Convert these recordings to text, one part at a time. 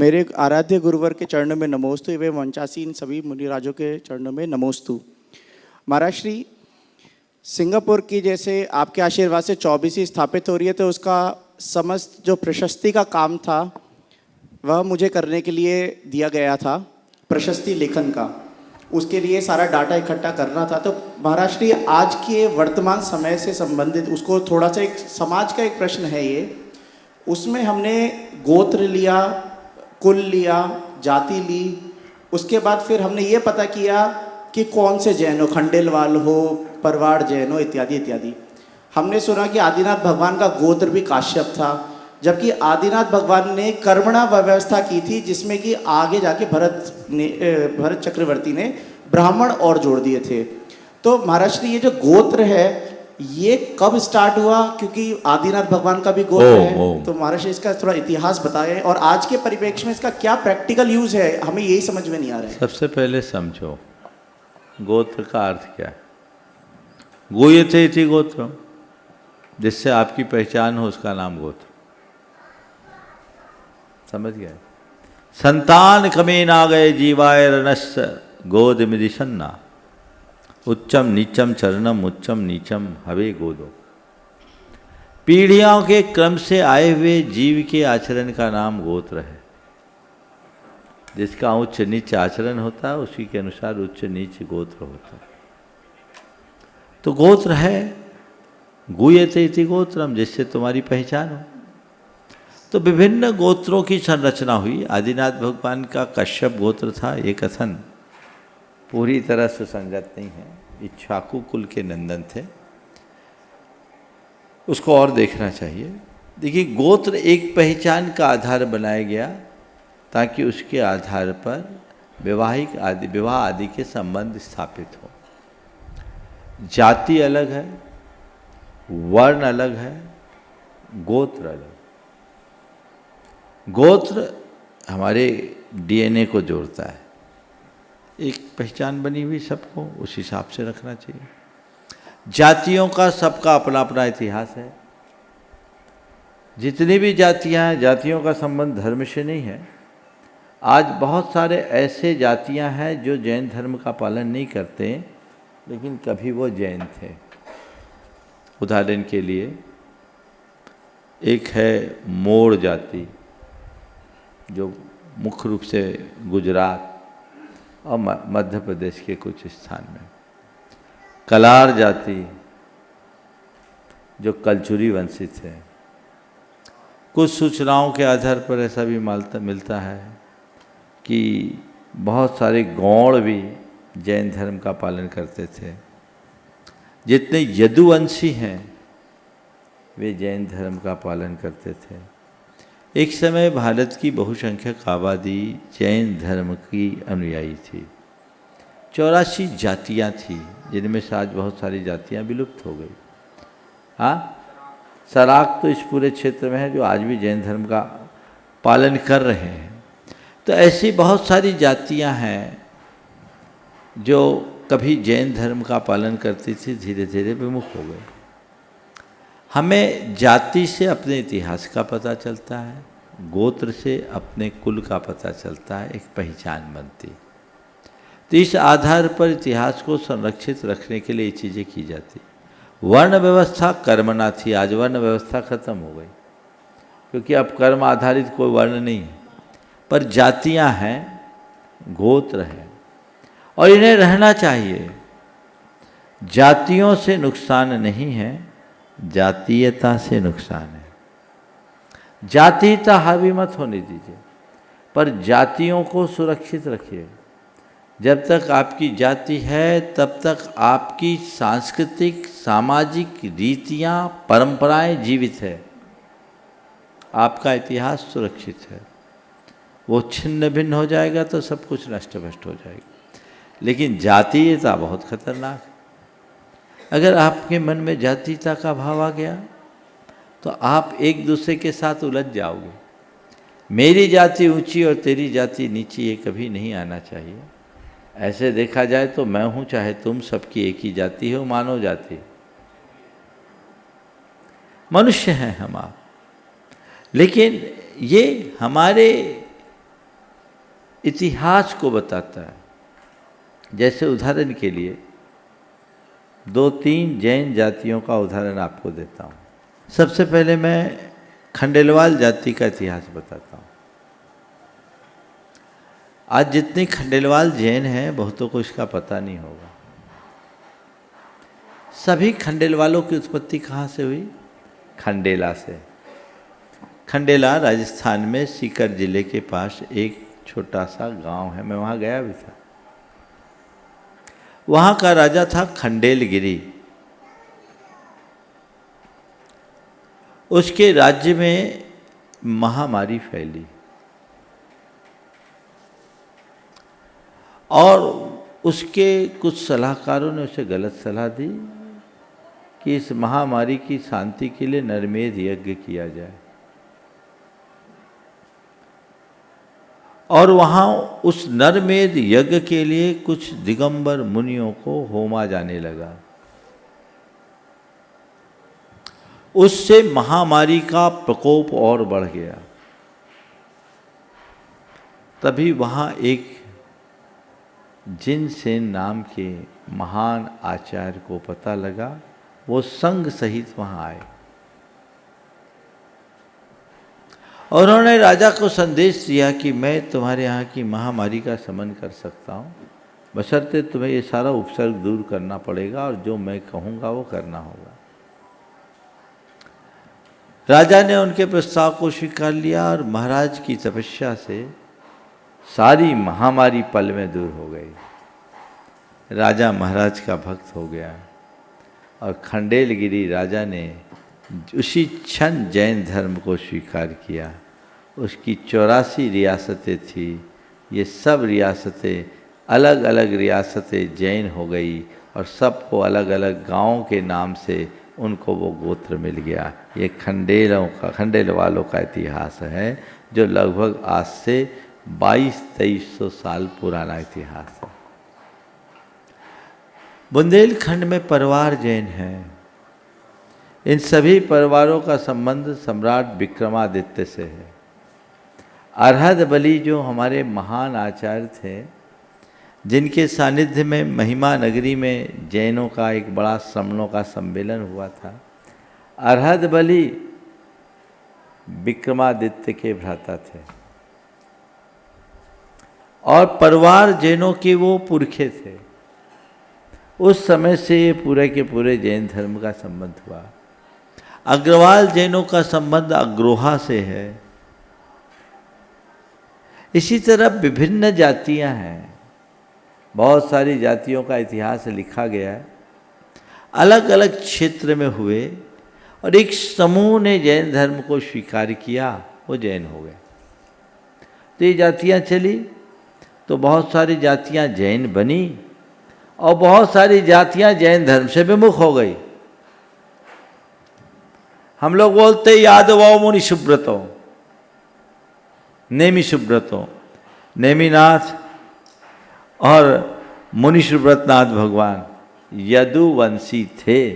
मेरे आराध्य गुरुवर के चरणों में नमोस्तु एवं मंचासीन सभी मुनिराजों के चरणों में नमोस्तु। महाराज श्री, सिंगापुर की जैसे आपके आशीर्वाद से 24वीं स्थापित हो रही है, तो उसका समस्त जो प्रशस्ति का काम था वह मुझे करने के लिए दिया गया था। प्रशस्ति लेखन का, उसके लिए सारा डाटा इकट्ठा करना था। तो महाराज श्री, आज के वर्तमान समय से संबंधित उसको थोड़ा सा एक समाज का एक प्रश्न है ये। उसमें हमने गोत्र लिया, कुल लिया, जाति ली, उसके बाद फिर हमने ये पता किया कि कौन से जैन हो, खंडेलवाल हो, परवाड़ जैन हो, इत्यादि इत्यादि। हमने सुना कि आदिनाथ भगवान का गोत्र भी काश्यप था, जबकि आदिनाथ भगवान ने कर्मणा व्यवस्था की थी, जिसमें कि आगे जाके भरत चक्रवर्ती ने ब्राह्मण और जोड़ दिए थे। तो महाराज श्री, ये जो गोत्र है ये कब स्टार्ट हुआ? क्योंकि आदिनाथ भगवान का भी गोत्र है, तो महाराज श्री इसका थोड़ा इतिहास बताएं और आज के परिप्रेक्ष्य में इसका क्या प्रैक्टिकल यूज है, हमें यही समझ में नहीं आ रहा है। सबसे पहले समझो गोत्र का अर्थ क्या है। गोयते इति गोत्र, जिससे आपकी पहचान हो उसका नाम गोत्र। समझ गए? संतान कमे ना गए जीवाय रणस् गोद मिदिशन्ना, उच्चम नीचम चरणम उच्चम नीचम हवे गोदो। पीढ़ियों के क्रम से आए हुए जीव के आचरण का नाम गोत्र है। जिसका उच्च नीच आचरण होता है उसी के अनुसार उच्च नीच गोत्र होता है। तो गोत्र है गुयते इति गोत्रम, जिससे तुम्हारी पहचान हो। तो विभिन्न गोत्रों की संरचना हुई। आदिनाथ भगवान का कश्यप गोत्र था, ये कथन पूरी तरह से सुसंगत नहीं है। इक्ष्वाकु कुल के नंदन थे, उसको और देखना चाहिए। देखिए, गोत्र एक पहचान का आधार बनाया गया ताकि उसके आधार पर विवाह आदि के संबंध स्थापित हो। जाति अलग है, वर्ण अलग है, गोत्र अलग। गोत्र हमारे डीएनए को जोड़ता है, एक पहचान बनी हुई सबको, उस हिसाब से रखना चाहिए। जातियों का सबका अपना अपना इतिहास है। जितनी भी जातियां हैं, जातियों का संबंध धर्म से नहीं है। आज बहुत सारे ऐसे जातियां हैं जो जैन धर्म का पालन नहीं करते, लेकिन कभी वो जैन थे। उदाहरण के लिए एक है मोड़ जाति, जो मुख्य रूप से गुजरात और मध्य प्रदेश के कुछ स्थान में। कलार जाति, जो कलचुरी वंशित है। कुछ सूचनाओं के आधार पर ऐसा भी मिलता है कि बहुत सारे गौड़ भी जैन धर्म का पालन करते थे। जितने यदुवंशी हैं वे जैन धर्म का पालन करते थे। एक समय भारत की बहुसंख्यक आबादी जैन धर्म की अनुयायी थी। 84 जातियाँ थी, जिनमें से आज बहुत सारी जातियाँ विलुप्त हो गई। हाँ, सराक तो इस पूरे क्षेत्र में है जो आज भी जैन धर्म का पालन कर रहे हैं। तो ऐसी बहुत सारी जातियाँ हैं जो कभी जैन धर्म का पालन करती थी, धीरे धीरे विमुख हो गए। हमें जाति से अपने इतिहास का पता चलता है, गोत्र से अपने कुल का पता चलता है, एक पहचान बनती। तो इस आधार पर इतिहास को संरक्षित रखने के लिए ये चीज़ें की जाती। वर्ण व्यवस्था कर्मणा थी, आज वर्ण व्यवस्था खत्म हो गई, क्योंकि अब कर्म आधारित कोई वर्ण नहीं है, पर जातियां हैं, गोत्र है, और इन्हें रहना चाहिए। जातियों से नुकसान नहीं है, जातीयता से नुकसान है। जातीयता हावी मत होने दीजिए, पर जातियों को सुरक्षित रखिए। जब तक आपकी जाति है तब तक आपकी सांस्कृतिक सामाजिक रीतियां परंपराएं जीवित है, आपका इतिहास सुरक्षित है। वो छिन्न भिन्न हो जाएगा तो सब कुछ नष्ट भ्रष्ट हो जाएगा। लेकिन जातीयता बहुत खतरनाक है। अगर आपके मन में जातीयता का भाव आ गया तो आप एक दूसरे के साथ उलझ जाओगे। मेरी जाति ऊंची और तेरी जाति नीची, ये कभी नहीं आना चाहिए। ऐसे देखा जाए तो मैं हूं चाहे तुम, सबकी एक ही जाति हो, मानव जाति। मनुष्य हैं हम आप, लेकिन ये हमारे इतिहास को बताता है। जैसे उदाहरण के लिए 2-3 जैन जातियों का उदाहरण आपको देता हूँ। सबसे पहले मैं खंडेलवाल जाति का इतिहास बताता हूँ। आज जितने खंडेलवाल जैन हैं बहुतों को इसका पता नहीं होगा। सभी खंडेलवालों की उत्पत्ति कहाँ से हुई? खंडेला से। खंडेला राजस्थान में सीकर जिले के पास एक छोटा सा गांव है, मैं वहाँ गया भी था। वहाँ का राजा था खंडेलगिरी। उसके राज्य में महामारी फैली और उसके कुछ सलाहकारों ने उसे गलत सलाह दी कि इस महामारी की शांति के लिए नरमेध यज्ञ किया जाए। और वहाँ उस नरमेध यज्ञ के लिए कुछ दिगंबर मुनियों को होमा जाने लगा। उससे महामारी का प्रकोप और बढ़ गया। तभी वहाँ एक जिनसेन नाम के महान आचार्य को पता लगा। वो संघ सहित वहाँ आए और उन्होंने राजा को संदेश दिया कि मैं तुम्हारे यहाँ की महामारी का शमन कर सकता हूँ, बशर्ते तुम्हें ये सारा उपसर्ग दूर करना पड़ेगा और जो मैं कहूँगा वो करना होगा। राजा ने उनके प्रस्ताव को स्वीकार लिया और महाराज की तपस्या से सारी महामारी पल में दूर हो गई। राजा महाराज का भक्त हो गया और खंडेलगिरी राजा ने उसी क्षण जैन धर्म को स्वीकार किया। उसकी 84 रियासतें थी, ये सब रियासतें अलग अलग रियासतें जैन हो गई और सबको अलग अलग गांवों के नाम से उनको वो गोत्र मिल गया। ये खंडेल वालों का इतिहास है जो लगभग आज से 2200-2300 साल पुराना इतिहास है। बुंदेलखंड में परिवार जैन हैं। इन सभी परिवारों का संबंध सम्राट विक्रमादित्य से है। अरहद बलि जो हमारे महान आचार्य थे, जिनके सानिध्य में महिमा नगरी में जैनों का एक बड़ा श्रमणों का सम्मेलन हुआ था, अरहद बलि विक्रमादित्य के भ्राता थे और परिवार जैनों के वो पुरखे थे। उस समय से ये पूरे के पूरे जैन धर्म का संबंध हुआ। अग्रवाल जैनों का संबंध अग्रोहा से है। इसी तरह विभिन्न जातियां हैं, बहुत सारी जातियों का इतिहास लिखा गया है, अलग अलग क्षेत्र में हुए और एक समूह ने जैन धर्म को स्वीकार किया, वो जैन हो गए। तो ये जातियां चली तो बहुत सारी जातियां जैन बनी और बहुत सारी जातियां जैन धर्म से विमुख हो गई। हम लोग बोलते यादवों मुनि सुब्रतों, नेमी सुब्रतों, नेमिनाथ और मुनि सुब्रतनाथ भगवान यदुवंशी थे।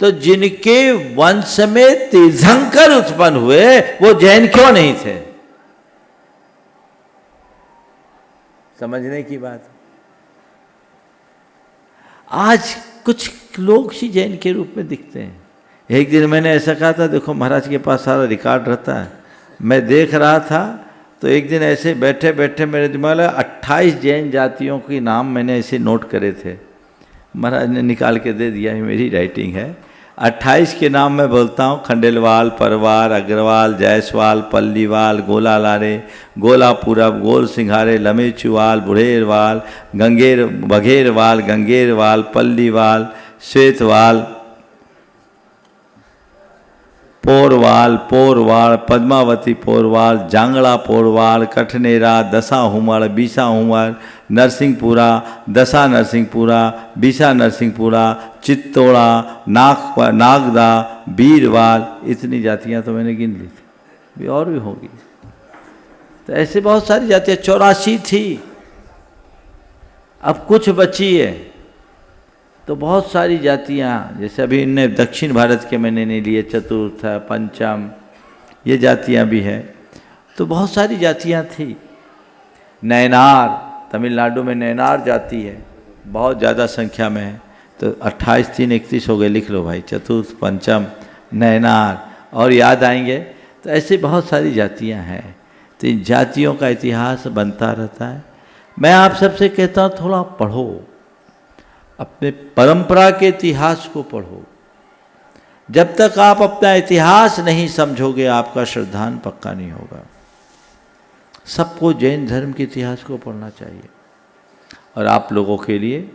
तो जिनके वंश में तीर्थंकर उत्पन्न हुए वो जैन क्यों नहीं थे? समझने की बात। आज कुछ लोग ही जैन के रूप में दिखते हैं। एक दिन मैंने ऐसा कहा था, देखो महाराज के पास सारा रिकॉर्ड रहता है, मैं देख रहा था तो एक दिन ऐसे बैठे बैठे मेरे दिमाग में 28 जैन जातियों के नाम मैंने ऐसे नोट करे थे। महाराज ने निकाल के दे दिया, है मेरी राइटिंग है। 28 के नाम मैं बोलता हूँ: खंडेलवाल, परवार, अग्रवाल, जायसवाल, पल्लीवाल, गोला लारे, गोला पूरब, गोल सिंघारे, लमेचुवाल, बुढ़ेरवाल, बघेरवाल, गंगेरवाल, पल्लीवाल, श्वेतवाल, पोरवाल, पोरवाल, पद्मावती पोरवाल, जांगड़ा पोरवाल, कठनेरा, दसा हुमड़, बीसा हुमड़, नरसिंहपुरा, दसा नरसिंहपुरा, बीसा नरसिंहपुरा, चित्तौड़ा, नागदा, बीरवाल, इतनी जातियां तो मैंने गिन ली थी, और भी होगी। तो ऐसे बहुत सारी जातियां, 84 थी, अब कुछ बची है। तो बहुत सारी जातियाँ, जैसे अभी इनने दक्षिण भारत के मैंने नहीं लिए, चतुर्थ, पंचम, ये जातियाँ भी हैं। तो बहुत सारी जातियाँ थी नैनार, तमिलनाडु में नैनार जाति है, बहुत ज़्यादा संख्या में है, तो 28, 3, 31 हो गए, लिख लो भाई, चतुर्थ, पंचम, नैनार, और याद आएंगे। तो ऐसे बहुत सारी जातियां हैं, तो इन जातियों का इतिहास बनता रहता है। मैं आप सबसे कहता हूँ थोड़ा पढ़ो, अपने परंपरा के इतिहास को पढ़ो। जब तक आप अपना इतिहास नहीं समझोगे आपका श्रद्धान पक्का नहीं होगा। सबको जैन धर्म के इतिहास को पढ़ना चाहिए। और आप लोगों के लिए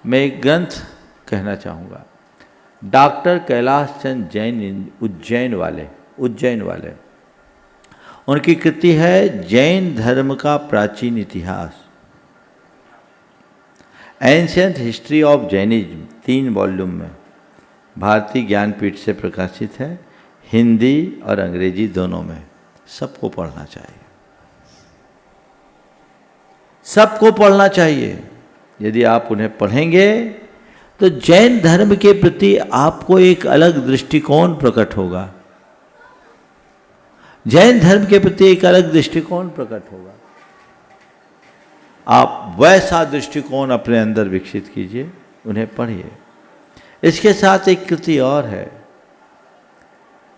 मैं एक ग्रंथ कहना चाहूँगा, डॉक्टर कैलाश चंद जैन, उज्जैन वाले, उनकी कृति है जैन धर्म का प्राचीन इतिहास, ancient history of Jainism, 3 volume में, भारतीय ज्ञानपीठ से प्रकाशित है, हिंदी और अंग्रेजी दोनों में। सबको पढ़ना चाहिए, सबको पढ़ना चाहिए। यदि आप उन्हें पढ़ेंगे तो जैन धर्म के प्रति आपको एक अलग दृष्टिकोण प्रकट होगा, जैन धर्म के प्रति एक अलग दृष्टिकोण प्रकट होगा। आप वैसा दृष्टिकोण अपने अंदर विकसित कीजिए, उन्हें पढ़िए। इसके साथ एक कृति और है,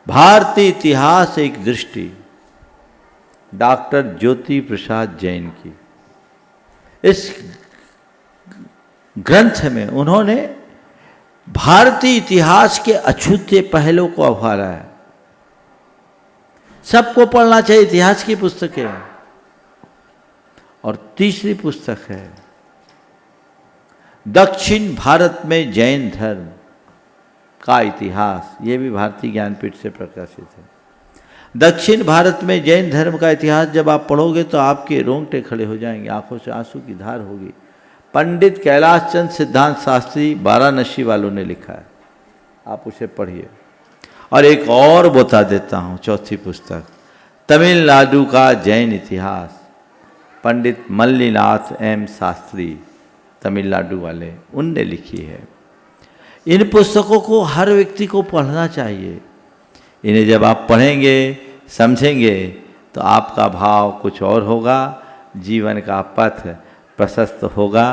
भारतीय इतिहास एक दृष्टि, डॉक्टर ज्योति प्रसाद जैन की। इस ग्रंथ में उन्होंने भारतीय इतिहास के अछूते पहलू को उभारा है। सबको पढ़ना चाहिए, इतिहास की पुस्तकें। और तीसरी पुस्तक है दक्षिण भारत में जैन धर्म का इतिहास, ये भी भारतीय ज्ञानपीठ से प्रकाशित है। दक्षिण भारत में जैन धर्म का इतिहास जब आप पढ़ोगे तो आपके रोंगटे खड़े हो जाएंगे, आंखों से आंसू की धार होगी। पंडित कैलाश चंद सिद्धांत शास्त्री वाराणसी वालों ने लिखा है, आप उसे पढ़िए। और एक और बता देता हूँ, चौथी पुस्तक तमिलनाडु का जैन इतिहास, पंडित मल्लीनाथ एम शास्त्री, तमिलनाडु वाले, उनने लिखी है। इन पुस्तकों को हर व्यक्ति को पढ़ना चाहिए। इन्हें जब आप पढ़ेंगे, समझेंगे, तो आपका भाव कुछ और होगा, जीवन का पथ प्रशस्त होगा।